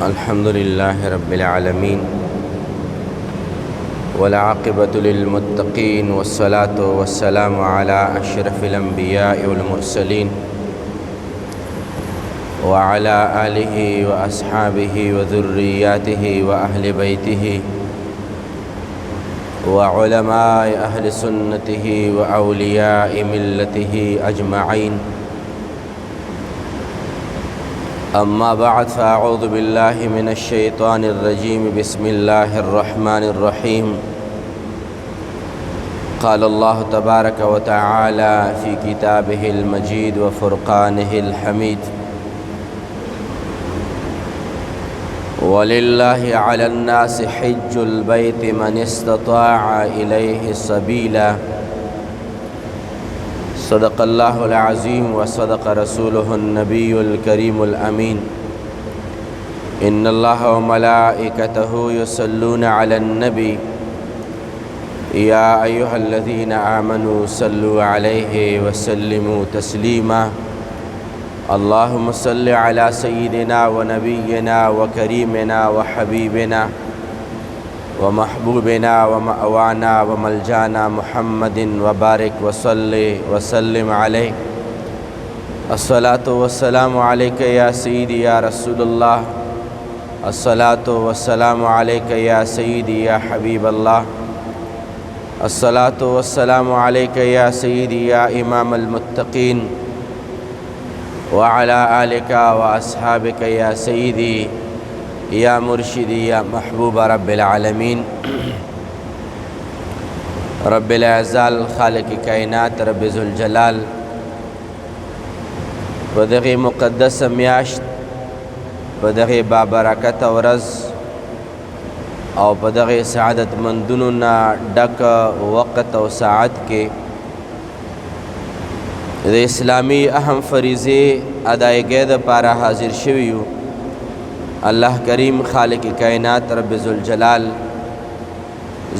الحمد لله رب العالمين والعاقبة للمتقين والصلاة والسلام على أشرف الأنبياء والمرسلين وعلى آله وأصحابه وذرياته وأهل بيته وعلماء أهل سنته وأولياء ملته أجمعين. أما بعد فأعوذ بالله من الشيطان الرجيم. بسم الله الرحمن الرحيم. قال الله تبارك وتعالى في كتابه المجيد وفرقانه الحميد: ولله على الناس حج البيت من استطاع إليه سبيلا. صدق الله العظيم وصدق رسوله النبي الكريم الأمين. إن الله وملائكته يصلون على النبي يا أيها الذين آمنوا صلوا عليه وسلموا تسليما. اللهم صل على سيدنا ونبينا وكريمنا وحبيبنا ومحبوبنا ومأوانا وملجانا محمد وبارك وسلم عليه. الصلاة والسلام عليك يا سيدي يا رسول الله. الصلاة والسلام عليك يا سيدي يا حبيب الله. الصلاة والسلام عليك يا سيدي يا إمام المتقين وعلى آلك وأصحابك يا سيدي یا مرشدی یا محبوب رب العالمین. رب العزال خالق کائنات رب ذوالجلال په دغه مقدسه میاشت، په دغه بابرکت ورځ او په دغه سعادت مندونو نه ډک وقت او ساعت کې د اسلامی اهم فریضې ادایګۍ دپاره حاضر شوي یو. الله کریم خالق کائنات رب ذوالجلال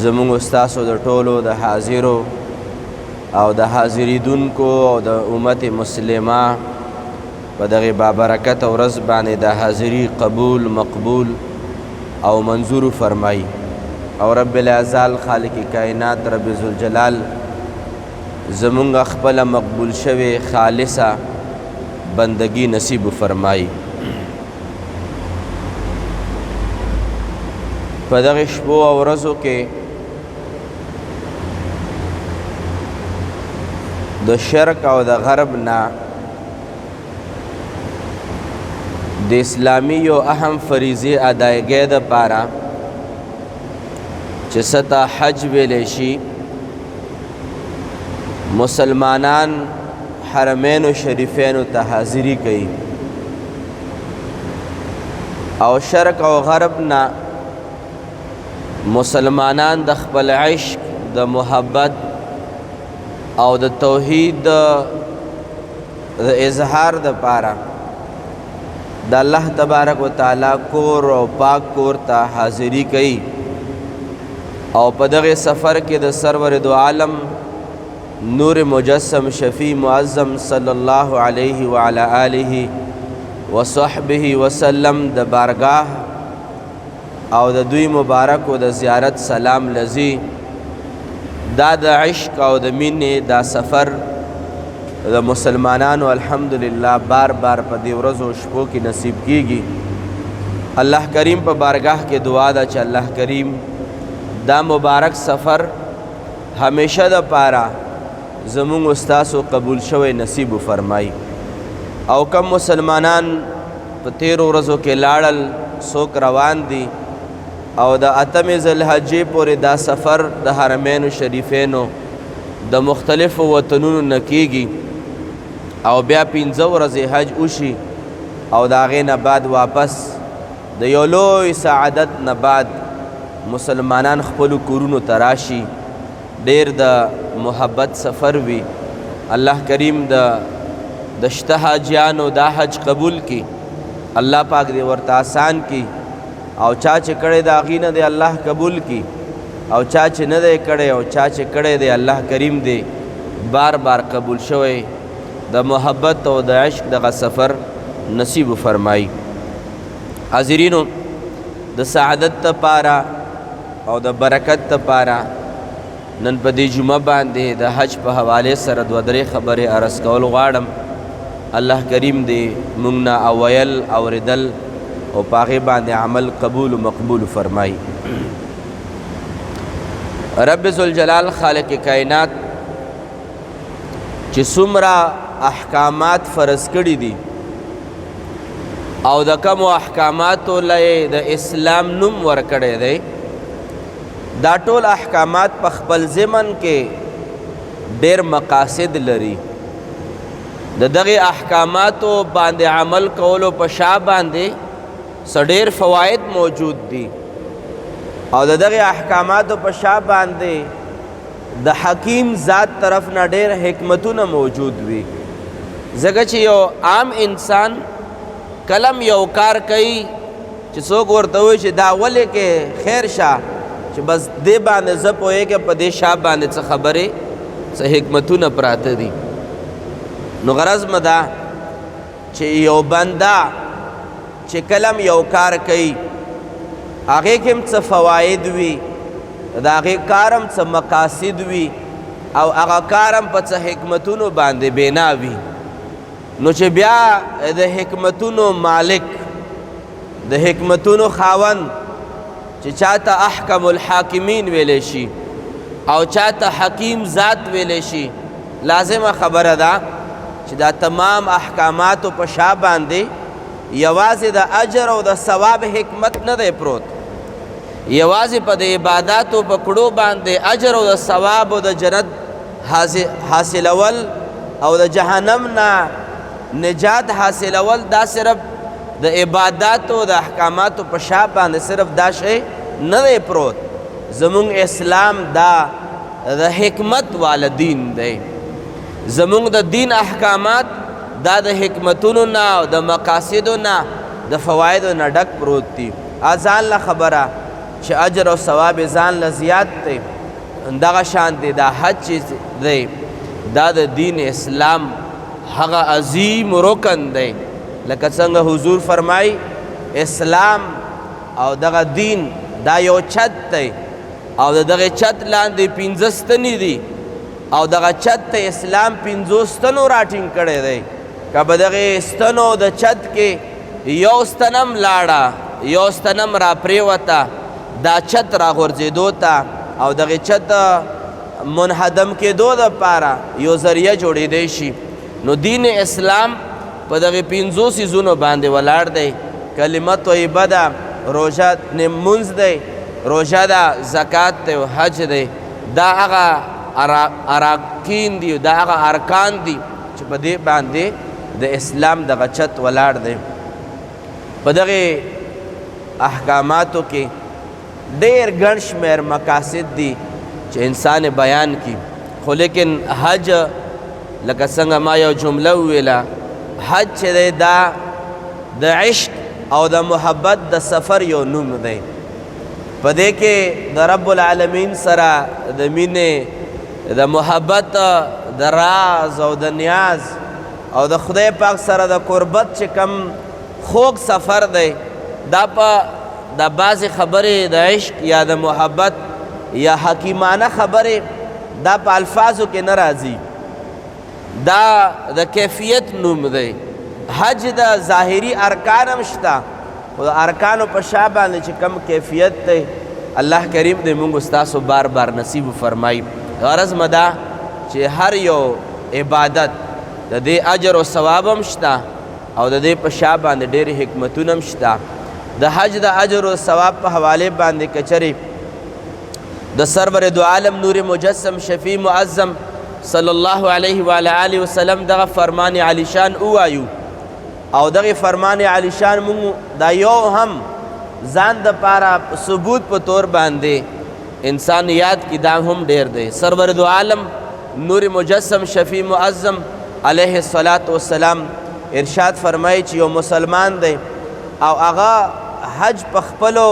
زمونږ استاسو د ټولو د حاضرو او د حاضریدونکو او د امت مسلمه په دغه بابرکت ورځ باندې د حاضري قبول مقبول او منظور فرمایي او رب العزال خالق کائنات رب ذوالجلال زمونږ خپله مقبول شوی خالصه بندگی نصیب فرمایي. په دغه شپو او ورځو کې د شرق او د غرب نه د اسلامي یو اهم فریضې ادایګۍ دپاره چې ستا حج ویلی شي، مسلمانان حرمینو شریفینو ته حاضري کوي او شرق او غرب نه مسلمانان د خپل عشق د محبت او د توحید د اظهار دپاره د الله تبارک وتعالی کور او پاک کور ته حاضري کوي او په دغه سفر کې د سرور دو عالم نور مجسم شفیع معظم صلی الله علیه وعلی آله وصحبه وسلم د بارگاه او د دوی مبارک و د زیارت سلام لذي. دا د عشق او د مینې دا سفر د مسلمانانو الحمدلله بار بار په دې ورځو شپو کې نصیب کیږي. الله کریم په بارگاه کې دعا ده چې الله کریم دا مبارک سفر همیشه د پاره زمونږ استاسو قبول شوی نصیب فرمایي او کم مسلمانان په تیرو ورځو کې لاړل، څوک روان دي او د اتمې ذوالحجې پورې دا سفر د حرمینو شریفینو د مختلفو وطنونو نه کیږي او بیا 15 ورځې حج وشي او د هغې نه بعد واپس د یو لوی سعادت نه بعد مسلمانان خپلو کورونو ته راشي. ډېر د محبت سفر وي. الله کریم د شته حاجیانو دا حج قبول کی، الله پاک دې ورته آسان کی او چا چې کړی د هغې نه دی الله قبول کی او چا چې نه دی کړی او چا چې کړی دی الله کریم دی بار بار قبول شوی د محبت او د عشق دغه سفر نصیب فرمایي. حاضرینو د سعادت لپاره او د برکت لپاره نن په دې جمعه باندې د حج په حواله سره دوه درې خبرې عرض کول غواړم. الله کریم دې موږ نه اویل اوریدل او په هغې باندې عمل قبول و مقبول فرمایي. رب ذوالجلال خالق کائنات چې څومره احکامات فرض کړي دي او د کومو احکاماتو له د اسلام نوم ورکړی دی، دا ټول احکامات په خپل ضمن کې ډېر مقاصد لري. د دغې احکاماتو باندې عمل کولو په شا باندې څه ډېر فواید موجود دي او د دغې احکاماتو په شا باندې د حکیم ذات طرف نه ډېر حکمتونه موجود وي. ځکه چې یو عام انسان کلم یو کار کوي چې څوک ورته وایي چې دا ولې کې خیر شه چې بس دې باندې زه پوهېږم په دې شا باندې څه خبرې څه حکمتونه پراته دي. نو غرض مه ده چې یو بنده چې کلم یو کار کوي هغې کې هم څه فواید وي، د هغې کار هم څه مقاصد وي او هغه کار هم په څه حکمتونو باندې بنا وي. نو چې بیا د حکمتونو مالک، د حکمتونو خاوند چې چاته احکم الحاکمین ویلی شي او چاته حکیم ذات ویلی شي، لازمه خبره ده چې دا تمام احکاماتو په شا باندې یوازې د اجر او د ثواب حکمت نه دی پروت، یوازې په د عباداتو په کړو باندې اجر او د ثواب او د جنت حاصلول او د جهنم نه نجات حاصلول دا صرف د عباداتو او د احکاماتو په شا باندې صرف دا شی نه دی پروت. زمونږ اسلام دا د حکمت والا دین دی. زمونږ د دین احکامات دا د حکمتونو نه او د مقاصدو نه د فوایدو نه ډک پروت دي. ځان له خبره چې اجر او ثواب ځان له زیات دی، دغه شان دی دا حج چې دی دا د دین اسلام هغه عظیم رکن دی. لکه څنګه حضور فرمای اسلام او دغه دین دا یو چت دی او د دغه چت لاندې 15 ستنې دي او دغه چت ته اسلام 50 ستنو راټینګ کړی دی. که به دغې ستنو د چت کې یو ستنم لاړه یو ستنم را پرېوته، دا چت را غورځېدو ته او دغې چت منهدم کېدو دپاره یو ذریعه جوړېدی شي. نو دین اسلام په دغې 50 څیزونو باندې ولاړ دی. کلمه طیبه ده، روژه لمونځ دی، روژه ده، زکات دی او حج دی. دا هغه اراکین دي، دا هغه ارکان دي چې په دې باندې د اسلام دغه چت ولاړ دی. په دغې احکاماتو کې ډېر ګڼ شمېر مقاصد دي چې انسان بیان کی، خو لیکن حج لکه څنګه ما یو جمله وویله، حج چې دی دا د عشق او د محبت د سفر یو نوم دی. په دې کې د رب العالمین سره د مینې، د محبت، د راز او د نیاز او د خدای پاک سره د قربت چې کم خوږ سفر دی، دا په د بعضې خبرې د عشق یا د محبت یا حکیمانه خبرې دا په الفاظو کې نه راځي، دا د کیفیت نوم دی. حج د ظاهري ارکان هم شته، خو د ارکانو په شا باندې چې کم کیفیت دی الله کریم دې موږ ستاسو بار بار نصیب فرمایي. غرض مه ده چې هر یو عبادت د دې اجر او ثواب هم شته او د دې په شا باندې ډېرې حکمتونه هم شته. د حج د اجر او ثواب په حوالې باندې که چرې د سرور دو عالم نور مجسم شفیع معظم صلی الله علیه و آله وسلم دغه فرمان علی شان ووایو او دغه فرمان علی شان مونږ دا یو هم ځان دپاره ثبوت په طور باندې انسان یاد کی دا هم ډېر دی. سرور دو عالم نور مجسم شفیع معظم علیه الصلاة والسلام ارشاد فرمایي چې یو مسلمان دی او هغه حج په خپلو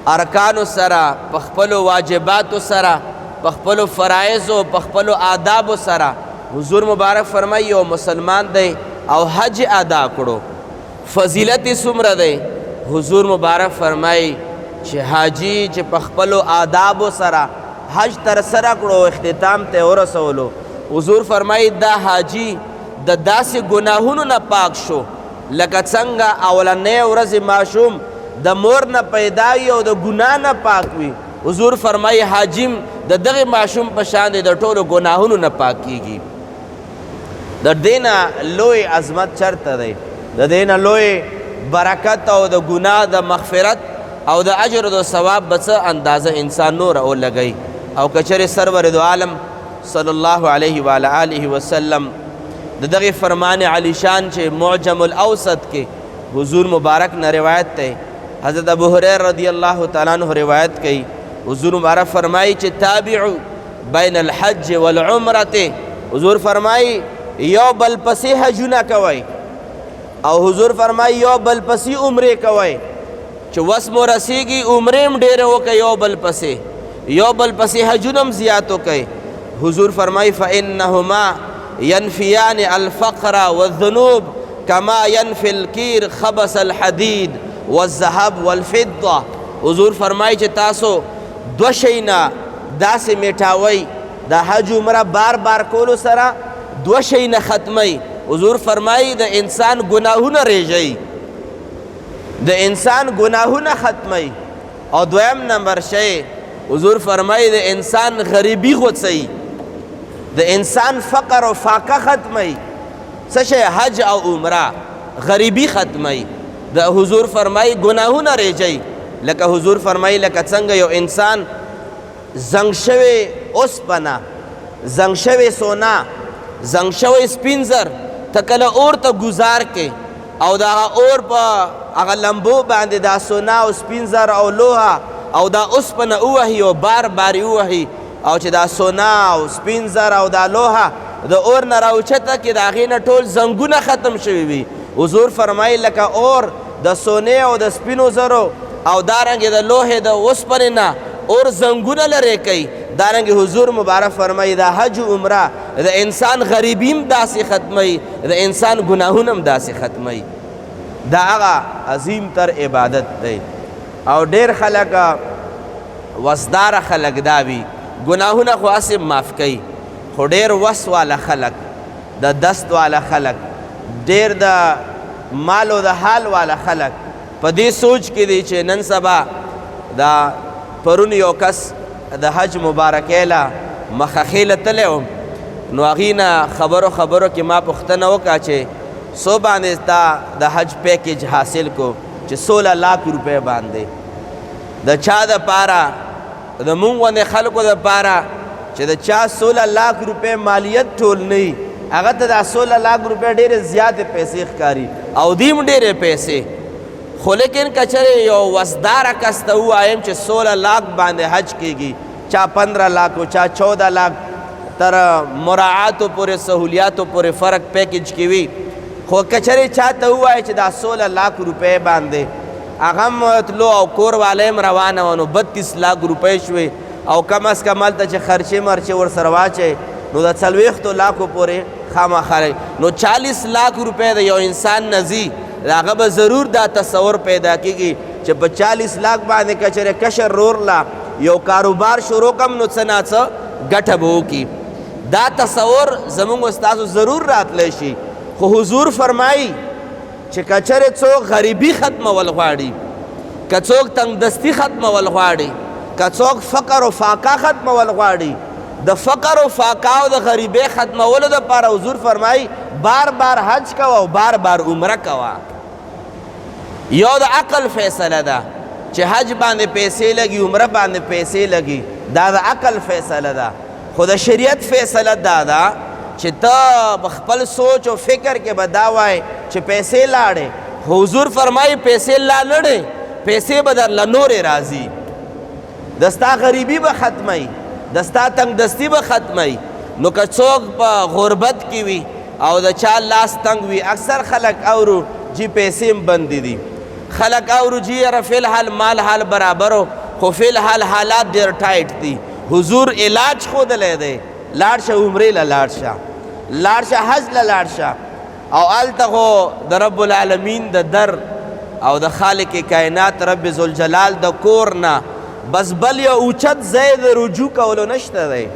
ارکانو سره، په خپلو واجباتو سره، په خپلو فرایضو، په خپلو آدابو سره، حضور مبارک فرمایي یو مسلمان دی او حج ادا کړو، فضیلت یې څومره دی؟ حضور مبارک فرمای چې حاجی چې په خپلو آدابو سره حج تر سره کړو اختتام ته ورسولو حضور فرمای دا حاجی د داسې ګناهونو نه پاک شو لکه څنګه اولنۍ ورځې ماشوم د مور نه پیدا وي او د ګناه نه پاک وي حضور فرمای حاجیم د دغه ماشوم په شان دی د ټولو ګناهونو نه پاک کیږي د دې نه لوی عظمت چرته دی د دې نه لوی برکت او د ګناه د مغفرت او د اجر او د ثواب به څه اندازه انسان نور ولګوي او که چېرې سرور دو عالم صلی الله علیه و آله وسلم د دغه فرمان علی شان چې معجم الاوسط کې حضور مبارک نه روایت دی حضرت ابو هريره رضی الله تعالی عنہ روایت کوي حضور مبارک فرمایي چې تابعوا بین الحج والعمرة حضور فرمایي یو بل پسې حجونه کوئ او حضور فرمایي یو بل پسې عمرې کوئ چې وس مو رسیږي عمرې هم ډېرې وکړئ یو بل پسې حجونه هم زیات وکړئ حضور فرمایي فإنهما ينفيان الفقر والذنوب كما ينفي الكير خبث الحديد والذهب والفضة حضور فرمایي چې تاسو دو شیونه داسې میټاوئ د حج عمره بار بار کولو سره دو شیونه ختمی حضور فرمایي د انسان ګناهونه ریږئ د انسان ګناهونه ختمی او دویم نمبر شی حضور فرمایي د انسان غریبي غوڅئ د انسان فقر او فاقه ختمی څه شی حج او عمره غریبي ختمی د حضور فرمایي ګناهونه ریږئ لکه حضور فرمایي لکه څنګه یو انسان زنګ شوی اوسپنه زنګ شوی سونا زنګ شوی سپین زر ته کله اور ته گزار کې او دا اور په هغه لمبو باندې دا سونا او سپین زر او لوها او دا اوسپنه ووهي او بار بار یې ووهي او چې دا سونا او سپین زر او دا لوها د اور نه راوچته کې د هغې نه ټول زنګونه ختم شوي وي حضور فرمایي لکه اور د سونې او د سپینو زرو او دارنګې د لوهې د اوسپنې نه اور زنګونه لرې کوي دارنګې حضور مبارک فرمایي دا حج عمره د انسان غریبي هم داسې ختموي د انسان ګناهونه هم داسې ختموي دا هغه عظیم تر عبادت دی او ډېر خلک وسداره خلک دا وي ګناهونه خو هسې معاف کوي خو ډېر وس والا خلک د دست والا خلک ډېر د مال او د حال والا خلک په دې سوچ کې دی چې نن سبا دا پرون یو کس د حج مبارکۍ له مخه خیله تلی وم نو هغې نه خبرو کې ما پوښتنه وکړه چې څو باندې تا د حج پیکیج حاصل کو چې 16 लाख روپۍ باندې د چا دپاره د مونږ غوندې خلکو دپاره چې د چا 16 लाख روپۍ مالیت ټول نه وي هغه ته دا 16 लाख روپۍ ډېرې زیاتې پیسې ښکاري او دې هم ډېرې پیسې خو لیکن که چېرې یو وسداره کس ته ووایم چې 16 लाख باندې حج کېږي چا 15 लाख او چا 14 लाख تر مراعاتو پورې سهولیاتو پورې فرق پیکیج کې وي خو که چېرې چا ته ووایي چې دا 16 लाख روپۍ باندې هغه هم تلو او کور والی هم روانه وه نو 32 लाख روپۍ شوې او کم از کم هلته چې خرچې مرچې ورسره واچئ نو د 40 लाखو پورې خامخا نو 40 लाख روپۍ د یو انسان نه ځي هغه به ضرور دا تصور پیدا کېږي چې په 40 लाख باندې که چېرې کشر رور لا یو کاروبار شروع کم نو څه نه څه ګټه به وکړي دا تصور زموږ ستاسو ضرور راتلی شي خو حضور فرمایي چې که چېرې څوک غریبي ختمول غواړي که څوک تنګدستي ختمول غواړي که څوک فقر و فاقه ختمول غواړي د فقر و فاقه او د غریبۍ ختمولو دپاره حضور فرمایي بار بار حج کوه او بار بار عمره کوه یو د عقل فیصله ده چې حج باندې پیسې لګي عمره باندې پیسې لګي دا د عقل فیصله ده خو د شریعت فیصله دا ده چې ته خپل سوچ او فکر کې به دا وایې چې پیسې لاړې حضور فرمایي پیسې لا لړې پیسې به درله نورې راځي د ستا غریبي به ختمی د ستا تنګدستي به ختمی نو که څوک په غربت کې وي او د چا لاس تنګ وي اکثر خلک اورو جی پیسې هم بندې دي خلک اورو جی یاره فی الحال مال حال برابرو خو فی الحال حالات ډېر ټایټ دي حضور علاج ښودلی دی لاړ شه عمرې له لاړ شه لاړ شه حج له لاړ شه او هلته خو د رب العالمین د در او د خالق کائنات رب ذوالجلال د کور نه بس بل یو اوچت ځای د رجوع کولو نشته دی.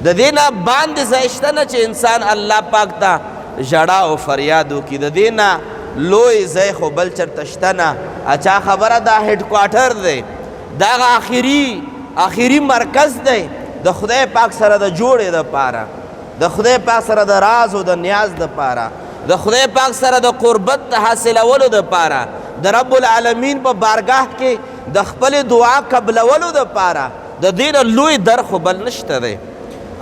د دې نه باندې ځای شته نه چې انسان الله پاک ته ژړا او فریاد وکړي. د دې نه لوی ځای خو بل چېرته شته نه. اچا خبره دا هیډ کوارټر دی، دا هغه آخري مرکز دی د خدای پاک سره د جوړې دپاره، د خدای پاک سره د راز او د نیاز دپاره، د خدای پاک سره د قربت د حاصلولو دپاره، د رب العالمین په بارگاه کې د خپل دعا قبلولو دپاره. د دې نه لوی در خو بل نشته دی.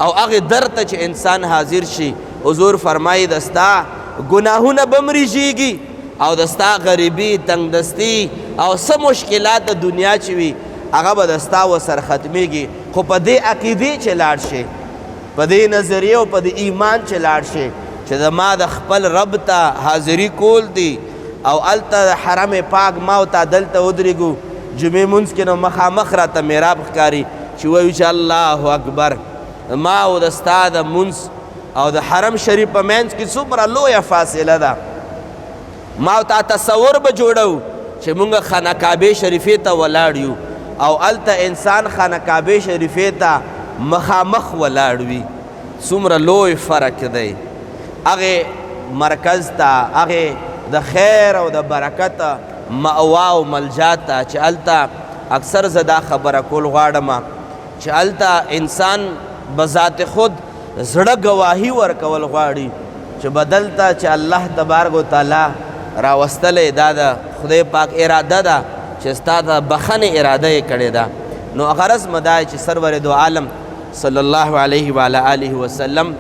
او هغې در ته چې انسان حاضر شي، حضور فرمایي د ستا ګناهونه به م ریږېږي او د ستا غریبي، تنګدستي او څه مشکلات د دنیا چې وي هغه به د ستا ورسره ختمیږي. خو په دې عقیدې چې لاړ شي، په دې نظریې او په دې ایمان چې لاړ شي چې د ما د خپل رب ته حاضري کول دي او هلته حرم پاک ما او تا دلته ودرېږو، جمعې مونځ کې نو مخامخ راته محراب ښکاري چې وایو چې الله اکبر. ما او د ستا د مونځ او د حرم شریف په منځ کې څومره لویه فاصله ده. ما او تا تصور به جوړو چې مونږ خانه کعبې شریفې ته ولاړ یو او هلته انسان خانه کعبې شریفې ته مخامخ ولاړ وي. څومره لوی فرق دی. هغې مرکز ته، هغې د خیر او د برکت مأوا او ملجا ته چې هلته اکثر زه دا خبره کول غواړم چې هلته انسان بذات خود زړه ګواهي ورکول غواړي چې بدل ته چې الله تبارک وتعالی راوستلی دا د خدای پاک اراده ده چې ستا د بخنې اراده یې کړې ده. نو غرض مه دا چې سرور دو عالم صلی الله علیه وعلی آله وسلم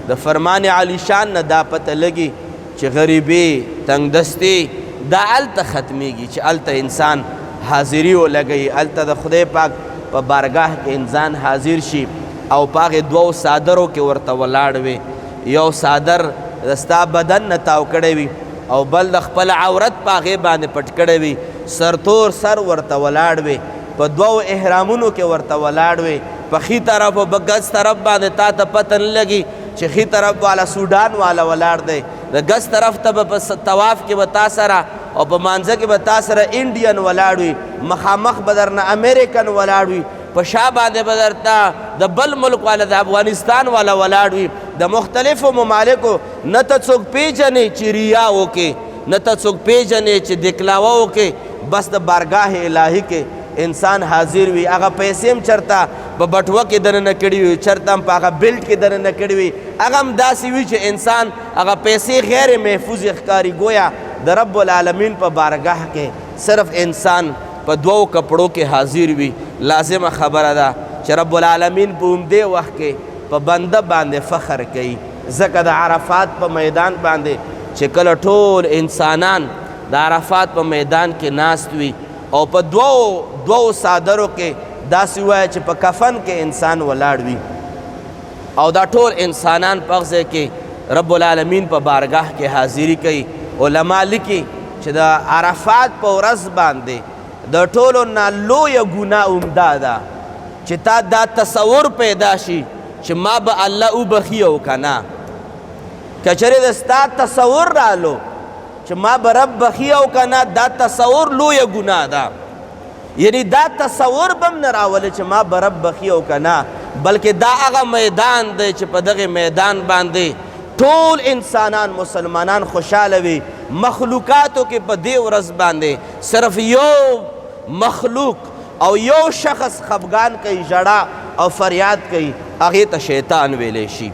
د فرمان علی شان نه دا پته لګي چې غریبي، تنګدستي دا هلته ختمیږي چې هلته انسان حاضري ولګوي، هلته د خدای پاک په بارگاه کې انسان حاضر شي او په هغې دوو څادرو کې ورته ولاړ وي. یو څادر د ستا بدن نه تاو کړی وي او بل د خپل عورت په هغې باندې پټ کړی وي. سرتور سر ورته ولاړ وي، په دوو احرامونو کې ورته ولاړ وي. په ښي طرف او ګز طرف باندې تا ته پته نه لګي چې ښي طرف والا سوډان والا ولاړ دی، د ګز طرف ته به په طواف کې به تا سره او په مانځه کې به تا سره انډین ولاړ وي، مخامخ به درنه امریکن ولاړ وي، په شا باندې به درته د بل ملک والا د افغانستان والا ولاړ وي. د مختلفو ممالکو نه ته څوک پیژنې چې ریا وکړي، نه ته څوک پیژنې چې دکلاوه وکړي، بس د بارگاه الهي کې انسان حاضر وي. هغه پیسې هم چېرته په بټوه کې دننه کړي وي، چېرته هم په هغه بیلټ کې دننه کړي وي، هغه هم داسې وي چې انسان هغه پیسې غیر محفوظ ښکاري. گویا د رب العالمین په بارگاه کې صرف انسان په دوو کپړو کې حاضر وي. لازمه خبره ده چې رب العالمین په همدې وخت کې په بنده باندې فخر کوي. ځکه د عرفات په میدان باندې چې کله ټول انسانان د عرفات په میدان کې ناست وي او په دوو څادرو کې داسې وایي چې په کفن کې انسان ولاړ وي او دا ټول انسانان په هغه ځای کې رب العالمین په بارگاه کې حاضري کوي. علما لیکي چې د عرفات په ورځ باندې د ټولو نه لویه ګناه عمده ده چې تا دا تصور پیدا شي چې ما به الله وبخي او که نه. که چېرې د ستا تصور رالو چې ما به رب بخي او که نه، دا تصور لویه ګناه ده. یعنی دا تصور به م نه راولي چې ما به رب بخي او که نه، بلکې دا هغه میدان دی چې په دغې میدان باندې ټول انسانان مسلمانان خوشحاله وي. مخلوقاتو کې په دې ورځ باندې صرف یو مخلوق او یو شخص خفګان کوي، ژړا او فریاد کوي، هغې ته شیطان ویلی شي.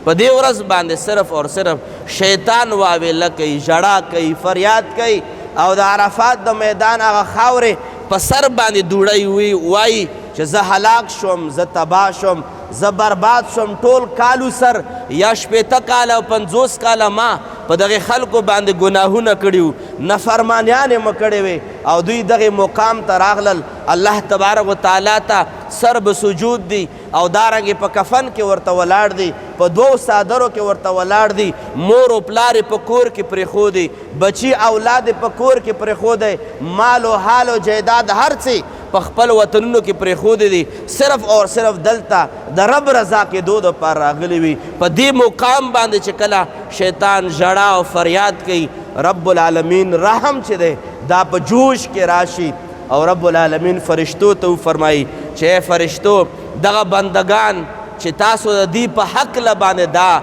په دې ورځ باندې صرف اور صرف شیطان واویله کوي، ژړا کوي، فریاد کوي او د عرفات د میدان هغه خاورې په سر باندې دوړی وایي چې زه هلاک شوم، زه تباه شوم، زه برباد شوم. ټول کالو سر یا 80 کاله او 50 کاله ما په دغې خلکو باندې ګناهونه کړي وو، نافرمانیانې مو کړې وې او دوی دغې مقام ته راغلل، الله تبارک وتعالی ته سر به سجود دی او دارنګې په کفن کې ورته ولاړ دی، په دوو څادرو کې ورته ولاړ دی، مور او پلار یې په کور کې پرېښودی، بچي اولاد یې په کور کې پرېښودی، مال او حال او جایداد هر څه په خپل وطنونو کې پرېښودی دي، صرف اور صرف دلته د رب رضا کېدو دپاره راغلي وي. په دې مقام باندې چې کله شیطان ژړا او فریاد کوي، رب العالمین رحم چې دی دا په جوش کې راشي او رب العالمین فرشتو ته فرمایي چې فرشتو دغه بندگان چې تاسو د دې په حق له باندې دا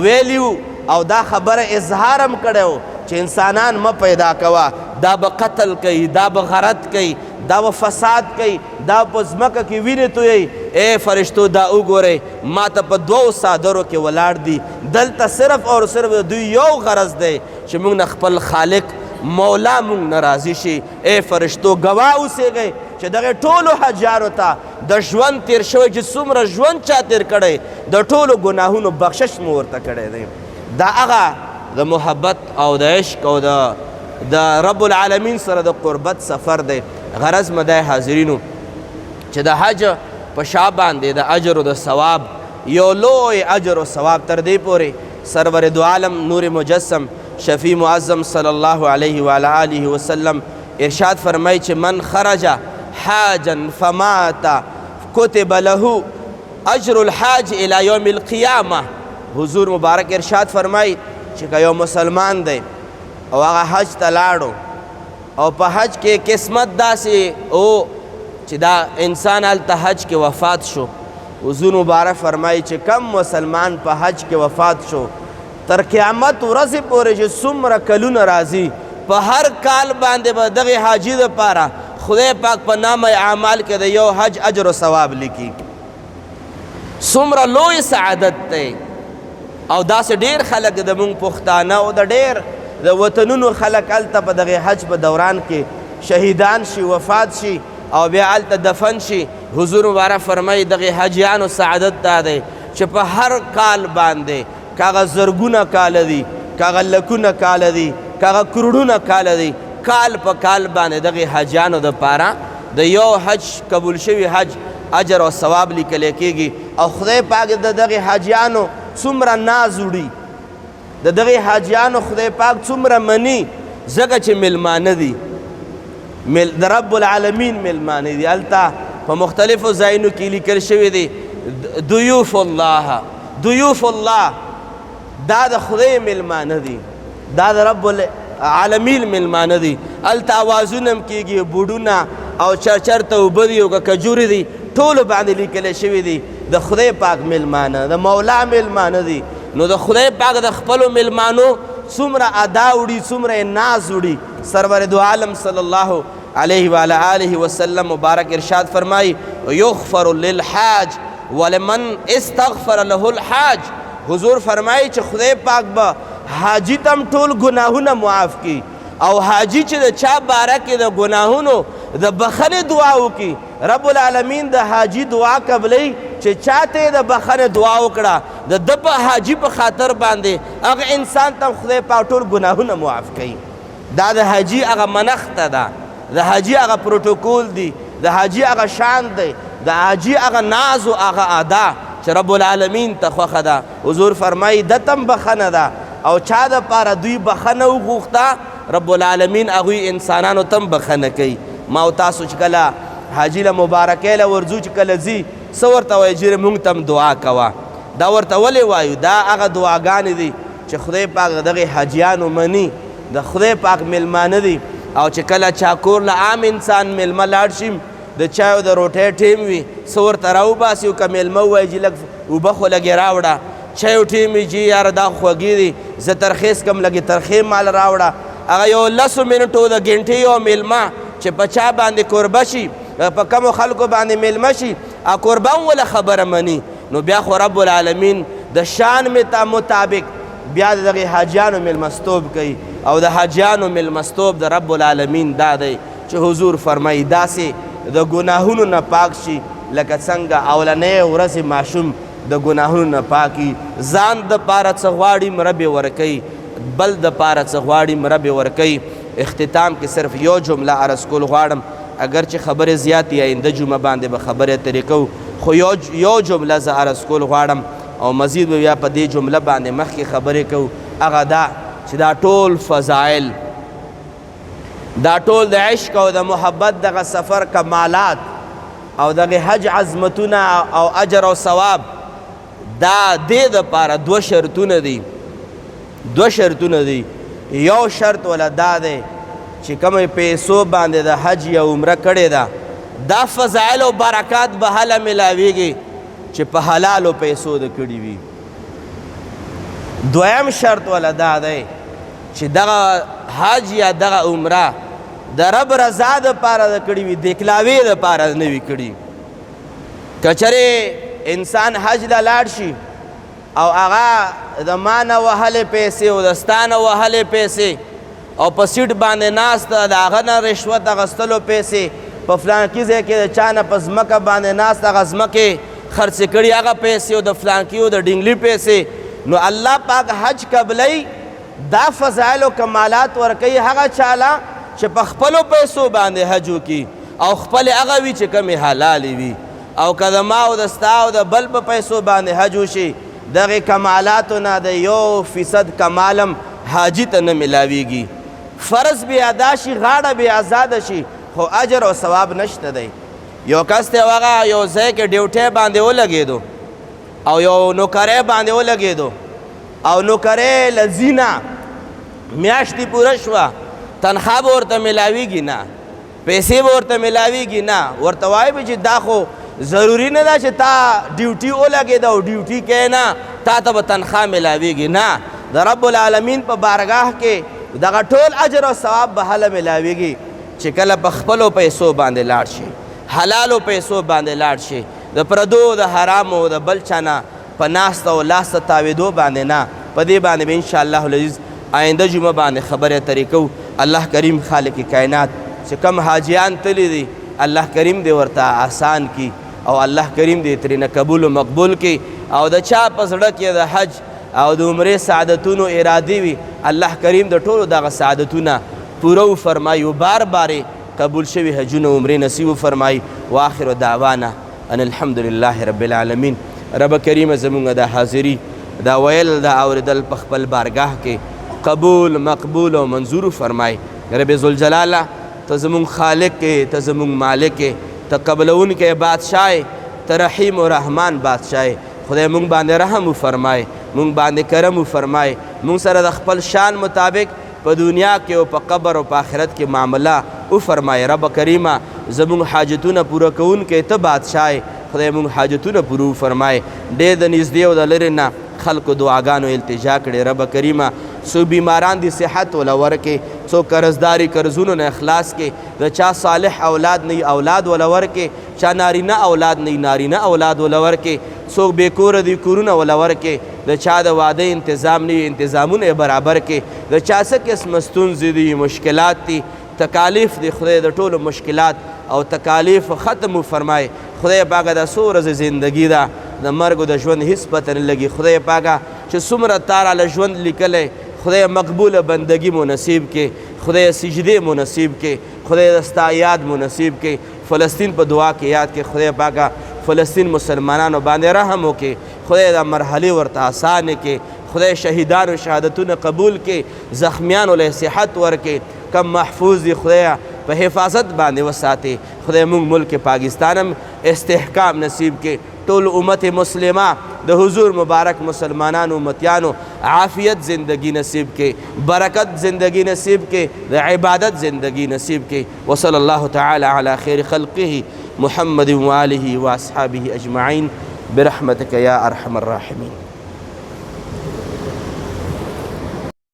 ویلیو او دا خبره اظهار هم کړی چې انسانان مه پیدا کوه دا به قتل کوي دا به غرت کوي دا به فساد کوي دا په ځمکه کې وینې تویوي ای فرشتو دا وګورئ ما ته په دوو څادرو کې ولاړ دي دلته صرف او صرف د دوی یو غرض دی چې موږ نه خپل خالق مولا موږ نه راضي شي ای فرشتو ګواه اوسېږئ چې دغه ټولو حجیانو ته د ژوند تیر شوی چې څومره ژوند چا تیر کړی د ټولو ګناهونو بخشش مو ورته کړی دی دا هغه د محبت او د عشق او د رب العالمین سره د قربت سفر دی غرض مده حاضرینو چې د حج په شا باندې د اجر او د ثواب یو لوی اجر او ثواب تر دې پورې سرور دو عالم نور مجسم شفیع معظم صلی الله علیه و آله وسلم ارشاد فرمای چې من خرج حاجا فمات كتب له اجر الحاج الى يوم القیامه حضور مبارک ارشاد فرمای چې یو مسلمان دی او هغه حج ته لاړو او په حج کې قسمت داسې او چې دا انسان هلته حج کې وفات شو حضور مبارک فرمایي چې کم مسلمان په حج کې وفات شو تر قیامت ورځې پورې چې څومره کلونه راځي په هر کال باندې به دغه حاجي دپاره خدای پاک په نامه اعمال کې د یو حج اجر و ثواب لیکي څومره لوی سعادت دی او داسې ډېر خلک د موږ پښتانه او د ډېر د وطنونو خلک هلته په دغه حج په دوران کې شهیدان شي وفات شي او بیا هلته دفن شي حضور مبارک فرمایي دغه حجیانو سعادت دا دی چې په هر کال باندې کاغه زرګونه کاله دي کاغه لکونه کاله دي کاغه کروڑونه کاله دي کال په کال باندې دغه حجیانو دپاره د یو حج قبول شوي حج اجر او ثواب لیکلی کېږي او خدای پاک د دغه حاجیانو څومره ناز وړي د دغه حاجیانو خدای پاک څومره مني ځکه چې میلمانه دي د رب العالمین میلمانه دي هلته په مختلفو ځایونو کې لیکل شوي دي ضیوف الله ضیوف الله دا د خدای میلمانه دي دا د رب العالمین میلمانه دي هلته اوازونه هم کېږي بوډونه او چرچرته اوبه دي او که کجورې دي ټولو باندې لیکلی شوي دي د خدای پاک میلمانه د مولا میلمانه دي نو د خدای پاک د خپلو میلمانو څومره ادا وړي څومره ناز وړي سرور دو عالم صلی الله علیه و آله وسلم مبارک ارشاد فرمایي یغفر للحاج ولمن استغفر له الحاج حضور فرمایي چې خدای پاک به حاجي تم ټول ګناهونه معاف کړي او حاجي چې د چا باره کې د ګناهونو د بخنې دعا وکړي رب العالمین د حاجي دعا قبلوي چې چاته د بخنې دعا وکړه د ده په حاجي په خاطر باندې هغه انسان ته خدای پاک ټول ګناهونه معاف کوي دا د حاجي هغه منښته ده د حاجي هغه پروتوکول دی د حاجي هغه شان دی د حاجي هغه ناز او هغه ادا چې رب العالمین ته خوښه ده حضور فرمایي ده تم بخنه ده او چا دپاره دوی بخنه وغوښته رب العالمین هغوی انسانانو تم بخنه کوي ما او تاسو چې کله حاجي له مبارکۍ له ورځو چې کله ځي څه ورته وایي چې موږ تم دعا کوه دا ورته ولې وایو دا هغه دعاګانې دي چې خدای پاک دغه حاجیانو مني د خدای پاک میلمانه دي او چې کله چا کور له عام انسان میلمه لاړ شي د چای او د روټۍ ټیم وي څه ورته راوباسي او که میلمه ووایي چې لږ اوبه خو لږې راوړه چای او ټیم وي چې یاره دا خوږې دي زه ترخیص کم لږې ترخې مال راوړه هغه یو لسو منټو د ګنټې یو میلمه چې په چا باندې کوربه شي په کمو خلکو باندې میلمه شي کوربه هم وله خبره مني نو بیا خو رب العالمین د شان مطابق بیا د دغې حاجیانو میلمستوب کوي او د حاجیانو میلمستوب د رب العالمین دا دی چې حضور فرمایي داسې د ګناهونو نه پاک شي لکه څنګه اولنۍ ورځې ماشوم د ګناهونو نه پاکي ځان دپاره څه غواړي مربې ورکوي بل دپاره څه غواړي مربې ورکوي اختتام کې صرف یو جمله عرض کول غواړم اگر چې خبرې زیاتې آینده جمعه باندې به خبرې اترې کوو خو یو جمله زه عرض کول غواړم او مزید به بیا په دې جمله باندې مخکې خبرې کوو هغه دا چې دا ټول فضایل دا ټول د عشق او د محبت دغه سفر کمالات او دغه حج عظمتونه او اجر او ثواب دا دې دپاره دوه شرطونه دي یو شرط ولا دا دی چې کومې پیسو باندې د حج یا عمره کړې ده دا فضایل او برکات به هله ملاویږي چې په حلالو پیسو د کړي وي. دویم شرط ولا دا دی چې دغه حج یا دغه عمره د رب رضا دپاره د کړي وي، د اکلاوې دپاره نه وي کړي. که چېرې انسان حج ته لاړ شي او هغه د ما نه وهلې پیسې او د ستا نه وهلې پیسې او په سیټ باندې ناسته د هغه نه رشوت اخیستلو پیسې په فلانکي ځای کې د چا نه په ځمکه باندې ناست هغه ځمکې خرڅې کړي هغه پیسې او د فلانکي او د ډنګلي پیسې، نو الله پاک حج قبلوي. دا فضایل او کمالات ورکوي هغه چاله چې په خپلو پیسو باندې حج وکړي او خپلې هغه وي چې کومې حلالې وي. او که د ما او د ستا او د بل په پیسو باندې حج وشي دغې کمالاتو نه د 1% کمالم حاجي ته نه ملاویږي. فرض بې ادا شي، غاړه بې آزاده شي، خو اجر او ثواب نشته دی. یو کس دی هغه یو ځای کې ډیوټۍ باندې ولګېدو او یو نوکرۍ باندې ولګېدو او نوکرۍ له ځي نه میاشتې پوره شوه، تنخوا به ورته ملاویږي نه، پیسې به ورته ملاویږي نه. ورته وایي به چې دا خو ضروري نه ده چې تا ډیوټي ولګېده او ډیوټي کوې نه تا ته به تنخوا ملاویږي نه. د رب العالمین په بارګاه کې دغه ټول اجر او ثواب به هله ملاویږي چې کله په خپلو پیسو باندې لاړ شي، حلالو پیسو باندې لاړ شي، د پردو د حرامو د بل چا نه په ناسته او لاسته تاوېدو باندې نه. په دې باندې به انشاءالله العزیز آینده جمعه باندې خبرې اترې کوو. الله کریم خالق کائنات چې کم حاجیان تللی دي الله کریم دې ورته آسان کی او الله کریم دې ترېنه قبول و مقبول کی. او د چا په زړه کې د حج او د عمرې سعادتونو ارادې وي الله کریم د ټولو دغه سعادتونه پوره وفرمایي او بار بارې قبول شوي حجونه عمرې نصیب وفرمایي. واخر دعوانا ان الحمد لله رب العالمین. رب کریم زمونږ د حاضري دا ویل دا اورېدل په خپل بارګاه کې قبول مقبول او منظور فرمایي. رب ذوالجلاله ته زمونږ خالق کې، ته زمونږ مالک کې، ته قبلونکی بادشاه، ته رحیم و رحمان بادشاه. خدای مونږ باندې رحم وفرمایي، مونږ باندې کرم وفرمایي، مونږ سره د خپل شان مطابق په دنیا کې او په قبر او په آخرت کې معامله وفرمایي. رب کریمه زمونږ حاجتونه پوره کوونکی ته بادشاه، خدای مونږ حاجتونه پوره وفرمایي. ډېر د نږدې او د لرې نه خلکو دعاګانو التجا کړې. رب کریمه څو بیماران دي صحت وله ورکې، څو قرضداري قرضونو نه اخلاص کې، د چا صالح اولاد نه اولاد وله ورکې، چا نارینه اولاد نه نارینه اولاد وله ورکې، څوک بې کوره دي کورونه وله ورکې، د چا د واده انتظام نه وي انتظامونه یې برابر کې، د چا څه قسمه ستونزې دي مشکلات دي تکالیف دي خدای د ټولو مشکلات او تکالیف ختم وفرمایي. خدای پاکه دا څو ورځې زندګي ده د مرګ او د ژوند هېڅ پته نه لګي. خدای پاکه چې څومره تا راله ژوند لیکلی خدای مقبوله بندگی مو نصیب کې، خدای سجدې مو نصیب کې، خدای د ستا یاد مو نصیب کې. فلسطین په دعا کې یاد کې خدای پاکه فلسطین مسلمانانو باندې رحم وکړي، خدای دا مرحلې ورته اسانې کې، خدای شهیدانو شهادتونه قبول کې، زخمیانو له صحت ورکړي، کم محفوظ دي خدای په حفاظت باندې وساتي. خدای مونږ ملک پاکستان هم استحکام نصیب کې، ټول امت مسلمه د حضور مبارک مسلمانانو امتیانو عافیت زندگی نصیب کې، برکت زندگی نصیب کې، د عبادت زندگی نصیب کې. وصلی الله تعالی علی خیر خلقه محمد و آله و اصحابه اجمعین برحمتک یا ارحم الراحمین.